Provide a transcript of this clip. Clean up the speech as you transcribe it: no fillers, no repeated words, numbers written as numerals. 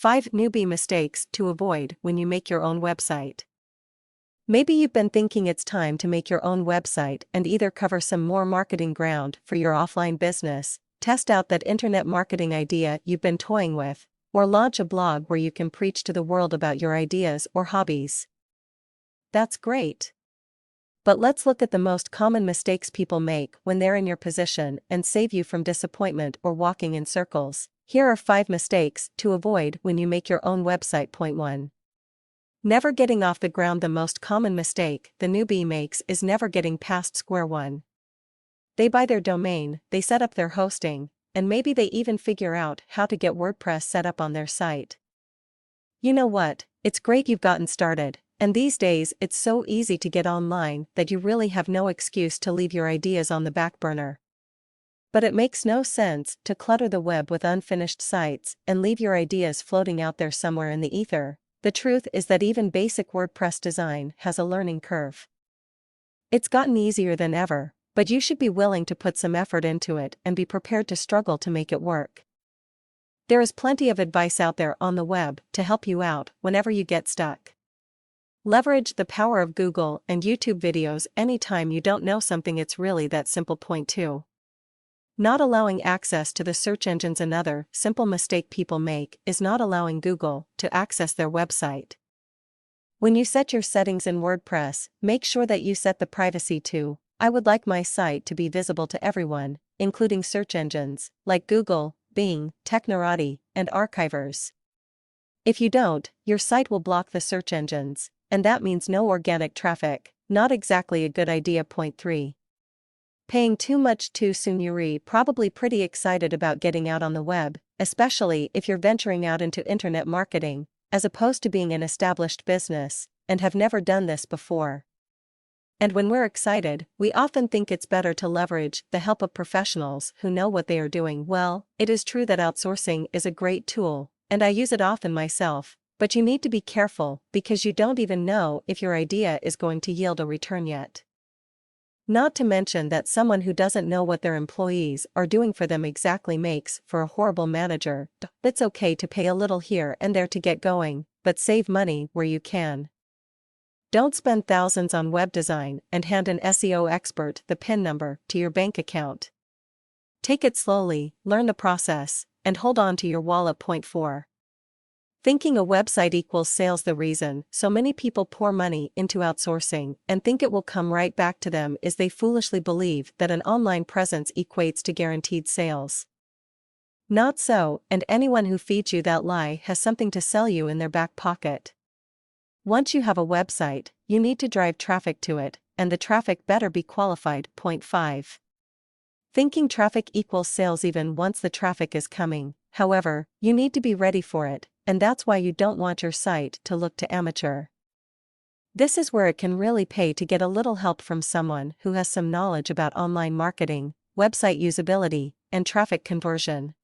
5 newbie mistakes to avoid when you make your own website. Maybe you've been thinking it's time to make your own website and either cover some more marketing ground for your offline business, test out that internet marketing idea you've been toying with, or launch a blog where you can preach to the world about your ideas or hobbies. That's great. But let's look at the most common mistakes people make when they're in your position and save you from disappointment or walking in circles. Here are 5 mistakes to avoid when you make your own website. Point 1. Never getting off the ground. The most common mistake the newbie makes is never getting past square one. They buy their domain, they set up their hosting, and maybe they even figure out how to get WordPress set up on their site. You know what, it's great you've gotten started, and these days it's so easy to get online that you really have no excuse to leave your ideas on the back burner. But it makes no sense to clutter the web with unfinished sites and leave your ideas floating out there somewhere in the ether. The truth is that even basic WordPress design has a learning curve. It's gotten easier than ever, but you should be willing to put some effort into it and be prepared to struggle to make it work. There is plenty of advice out there on the web to help you out whenever you get stuck. Leverage the power of Google and YouTube videos anytime you don't know something. It's really that simple. Point 2. Not allowing access to the search engines. Another simple mistake people make is not allowing Google to access their website. When you set your settings in WordPress, make sure that you set the privacy to "I would like my site to be visible to everyone," including search engines like Google, Bing, Technorati, and Archivers. If you don't, your site will block the search engines, and that means no organic traffic. Not exactly a good idea. Point 3. Paying too much too soon. You're probably pretty excited about getting out on the web, especially if you're venturing out into internet marketing, as opposed to being an established business, and have never done this before. And when we're excited, we often think it's better to leverage the help of professionals who know what they are doing. Well, it is true that outsourcing is a great tool, and I use it often myself, but you need to be careful because you don't even know if your idea is going to yield a return yet. Not to mention that someone who doesn't know what their employees are doing for them exactly makes for a horrible manager. It's okay to pay a little here and there to get going, but save money where you can. Don't spend thousands on web design and hand an SEO expert the PIN number to your bank account. Take it slowly, learn the process, and hold on to your wallet. Point 4. Thinking a website equals sales. The reason so many people pour money into outsourcing and think it will come right back to them is they foolishly believe that an online presence equates to guaranteed sales. Not so, and anyone who feeds you that lie has something to sell you in their back pocket. Once you have a website, you need to drive traffic to it, and the traffic better be qualified. Point 5. Thinking traffic equals sales even once the traffic is coming. However, you need to be ready for it, and that's why you don't want your site to look too amateur. This is where it can really pay to get a little help from someone who has some knowledge about online marketing, website usability, and traffic conversion.